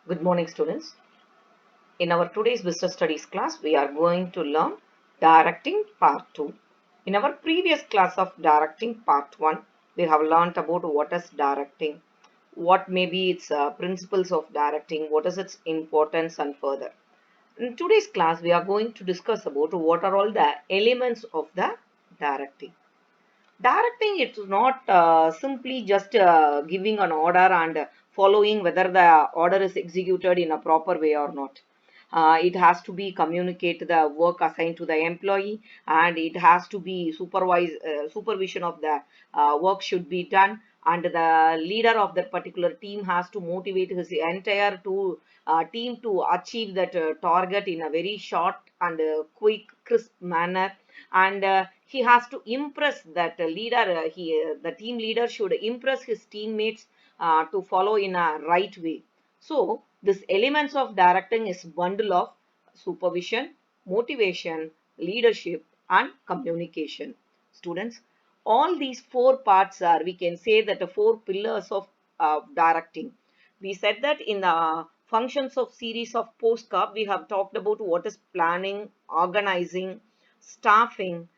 Good morning, students. In our today's business studies class, we are going to learn directing part 2. In our previous class of directing part 1, we have learnt about what is directing, what may be its principles of directing, what is its importance and further. In today's class, we are going to discuss about what are all the elements of the directing. Directing it is not simply just giving an order and following whether the order is executed in a proper way or not. It has to be communicate the work assigned to the employee, and it has to be supervision of the work should be done, and the leader of that particular team has to motivate his entire team to achieve that target in a very short and quick crisp manner, and he has to impress that leader. The team leader should impress his teammates to follow in a right way. So this elements of directing is bundle of supervision, motivation, leadership and communication. Students, all these four parts are, we can say that the four pillars of directing. We said that in the functions of series of postcard we have talked about what is planning, organizing, staffing.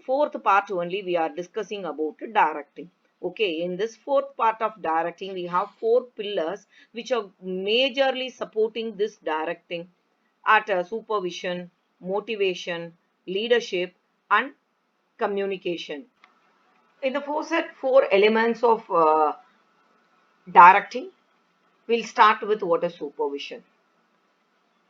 Fourth part only we are discussing about directing. Okay, in this fourth part of directing we have four pillars which are majorly supporting this directing at supervision, motivation, leadership and communication. In the four elements of directing, we'll start with what is supervision.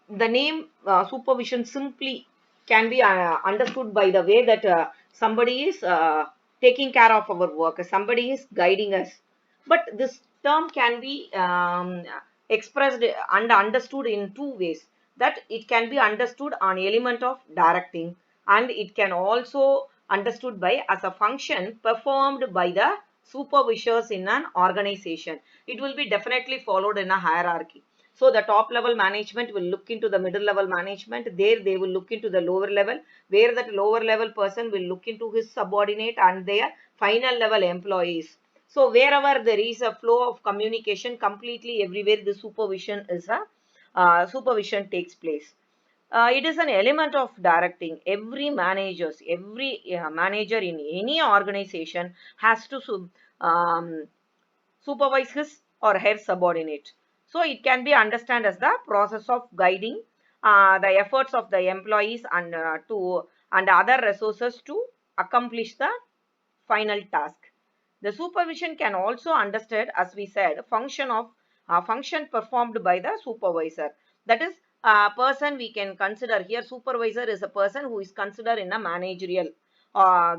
The name supervision simply can be understood by the way that somebody is taking care of our work, somebody is guiding us. But this term can be expressed and understood in two ways. That it can be understood on element of directing, and it can also understood by as a function performed by the supervisors in an organization. It will be definitely followed in a hierarchy. So the top level management will look into the middle level management. There they will look into the lower level, where that lower level person will look into his subordinate and their final level employees. So wherever there is a flow of communication, completely everywhere the supervision is a supervision takes place. It is an element of directing. Every manager in any organization has to supervise his or her subordinate. So it can be understood as the process of guiding the efforts of the employees and other resources to accomplish the final task. The supervision can also understood, as we said, function performed by the supervisor. That is a person we can consider here. Supervisor is a person who is considered in a managerial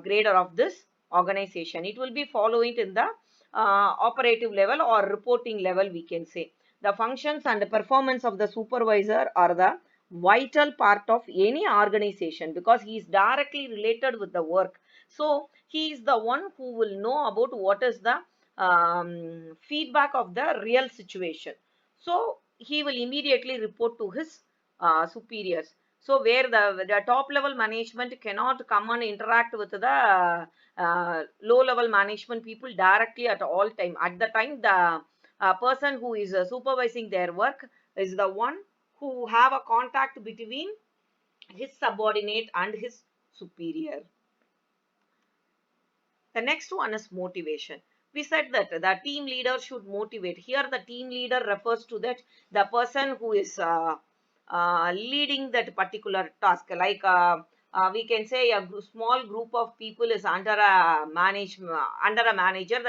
grader of this organization. It will be following in the operative level or reporting level, we can say. The functions and the performance of the supervisor are the vital part of any organization because he is directly related with the work. So he is the one who will know about what is the feedback of the real situation. So he will immediately report to his superiors. So where the top level management cannot come and interact with the low level management people directly at all time. At the time, the person who is supervising their work is the one who have a contact between his subordinate and his superior. The next one is motivation. We said that the team leader should motivate. Here, the team leader refers to that the person who is leading that particular task. Like we can say a small group of people is under a under a manager.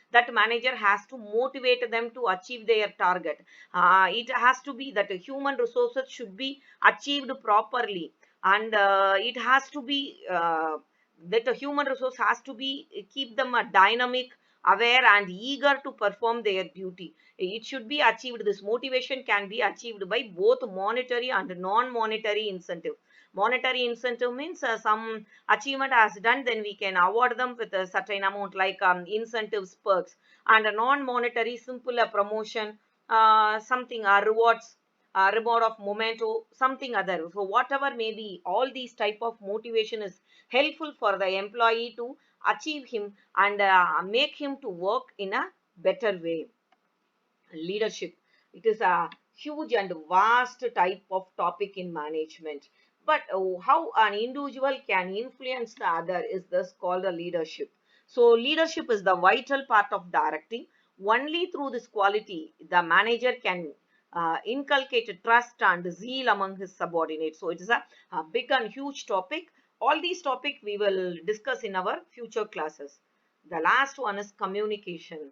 That manager has to motivate them to achieve their target. It has to be that human resources should be achieved properly, and it has to be. That the human resource has to be keep them a dynamic, aware and eager to perform their duty. It should be achieved. This motivation can be achieved by both monetary and non-monetary incentive. Monetary incentive means some achievement has done, then we can award them with a certain amount like incentives, perks. And a non-monetary simple promotion, something rewards, reward of memento, something other. So whatever may be, all these type of motivation is helpful for the employee to achieve him and make him to work in a better way. Leadership. It is a huge and vast type of topic in management. But how an individual can influence the other is thus called a leadership. So leadership is the vital part of directing. Only through this quality, the manager can inculcate trust and zeal among his subordinates. So it is a big and huge topic. All these topics we will discuss in our future classes. The last one is communication.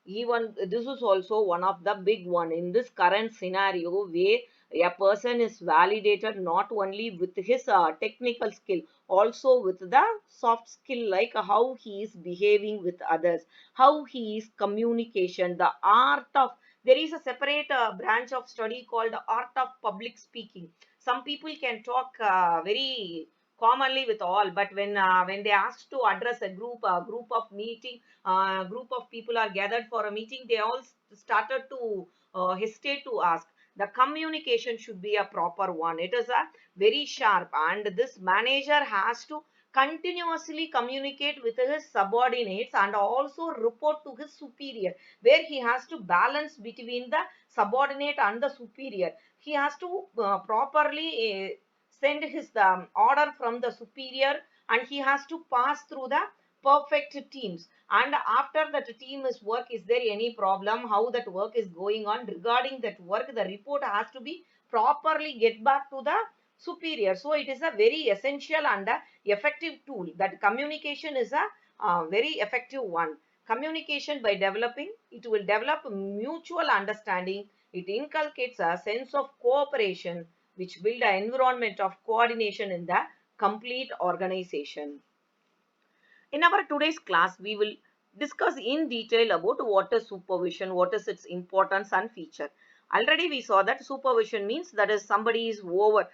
Even this is also one of the big one in this current scenario, where a person is validated not only with his technical skill, also with the soft skill, like how he is behaving with others, how he is communication, the art of, there is a separate branch of study called the art of public speaking. Some people can talk very commonly with all, but when they ask to address a group of meeting, group of people are gathered for a meeting, they all started to hesitate to ask. The communication should be a proper one. It is a very sharp, and this manager has to continuously communicate with his subordinates and also report to his superior, where he has to balance between the subordinate and the superior. He has to properly send his order from the superior, and he has to pass through the perfect teams. And after that team is work, is there any problem, how that work is going on, regarding that work the report has to be properly get back to the superior. So it is a very essential and a effective tool. That communication is a very effective one. Communication, by developing it, will develop mutual understanding. It inculcates a sense of cooperation, which build an environment of coordination in the complete organization. In our today's class, we will discuss in detail about what is supervision, what is its importance and feature. Already we saw that supervision means that is somebody is over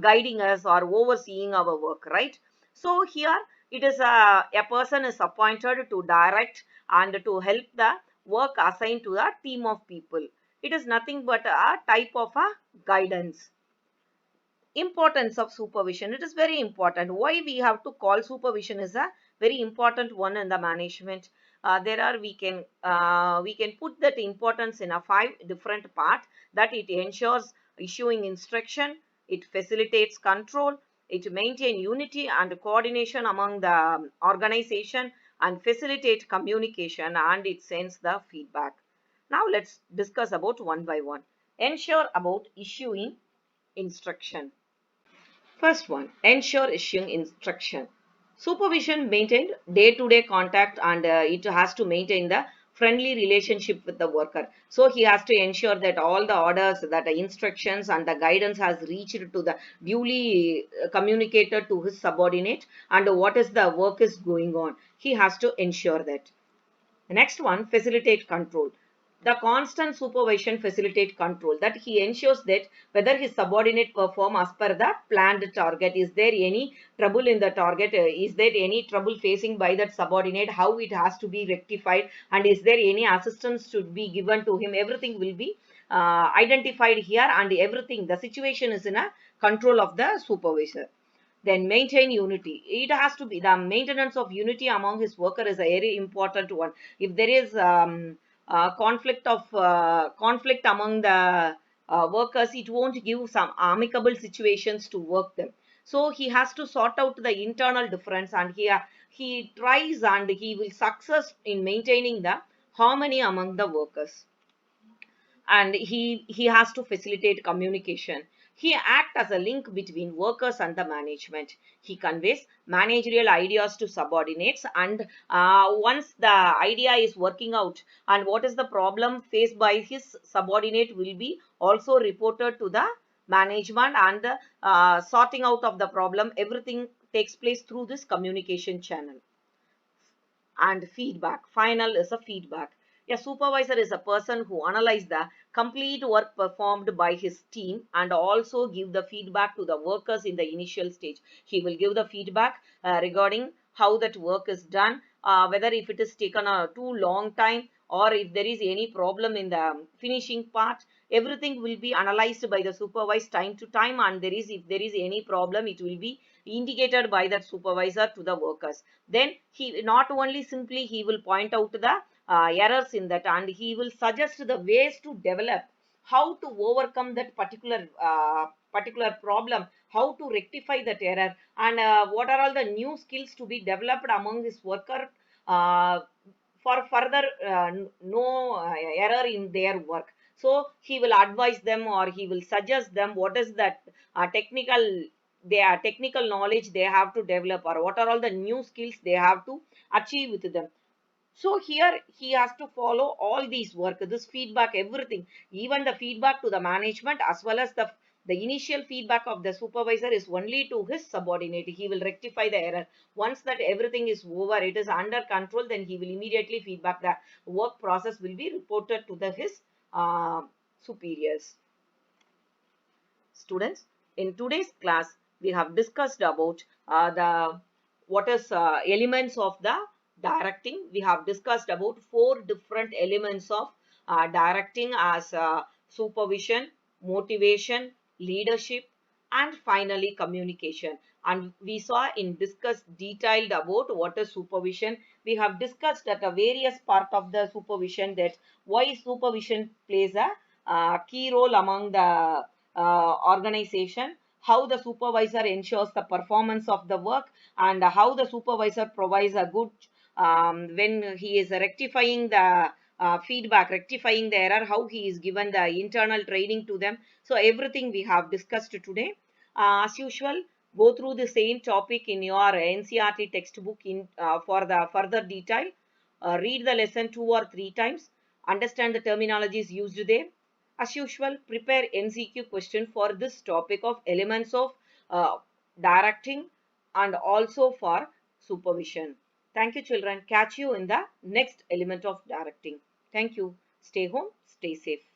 guiding us or overseeing our work, right? So here it is a person is appointed to direct and to help the work assigned to a team of people. It is nothing but a type of a guidance. Importance of supervision, it is very important. Why we have to call supervision is a very important one in the management. There are, we can put that importance in a five different part. That it ensures issuing instruction, it facilitates control, it maintain unity and coordination among the organization, and facilitate communication, and it sends the feedback. Now let's discuss about one by one. Ensure about issuing instruction. First one, ensure issuing instruction. Supervision maintained day-to-day contact, and it has to maintain the friendly relationship with the worker. So he has to ensure that all the orders, that the instructions and the guidance has reached to the duly communicated to his subordinate, and what is the work is going on. He has to ensure that. The next one, facilitate control. The constant supervision facilitate control, that he ensures that whether his subordinate perform as per the planned target. Is there any trouble in the target? Is there any trouble facing by that subordinate? How it has to be rectified? And is there any assistance to be given to him? Everything will be identified here, and everything, the situation is in a control of the supervisor. Then maintain unity. It has to be the maintenance of unity among his worker is a very important one. If there is conflict among the workers, it won't give some amicable situations to work them. So he has to sort out the internal difference, and he tries and he will success in maintaining the harmony among the workers. And he has to facilitate communication. He acts as a link between workers and the management. He conveys managerial ideas to subordinates, and once the idea is working out and what is the problem faced by his subordinate will be also reported to the management, and sorting out of the problem, everything takes place through this communication channel. And feedback, final is a feedback. A supervisor is a person who analyzes the complete work performed by his team and also give the feedback to the workers in the initial stage. He will give the feedback regarding how that work is done, whether if it is taken a too long time, or if there is any problem in the finishing part. Everything will be analyzed by the supervisor time to time, and if there is any problem, it will be indicated by that supervisor to the workers. Then he not only simply he will point out the errors in that, and he will suggest the ways to develop, how to overcome that particular problem, how to rectify that error, and what are all the new skills to be developed among his worker, uh, for further no error in their work. So he will advise them, or he will suggest them what is that technical knowledge they have to develop, or what are all the new skills they have to achieve with them. So here he has to follow all these work, this feedback, everything, even the feedback to the management, as well as the initial feedback of the supervisor is only to his subordinate. He will rectify the error. Once that everything is over, it is under control, then he will immediately feedback. The work process will be reported to his superiors. Students, in today's class we have discussed about the what is elements of the directing. We have discussed about 4 different elements of directing, as supervision, motivation, leadership, and finally communication. And we saw in discussed detailed about what is supervision. We have discussed at a various part of the supervision, that why supervision plays a key role among the organization, how the supervisor ensures the performance of the work, and how the supervisor provides a good when he is rectifying the feedback, rectifying the error, how he is given the internal training to them. So everything we have discussed today. As usual, go through the same topic in your NCERT textbook in for the further detail. Read the lesson 2 or 3 times, understand the terminologies used there. As usual, prepare MCQ question for this topic of elements of uh, directing, and also for supervision. Thank you, children. Catch you in the next element of directing. Thank you. Stay home, stay safe.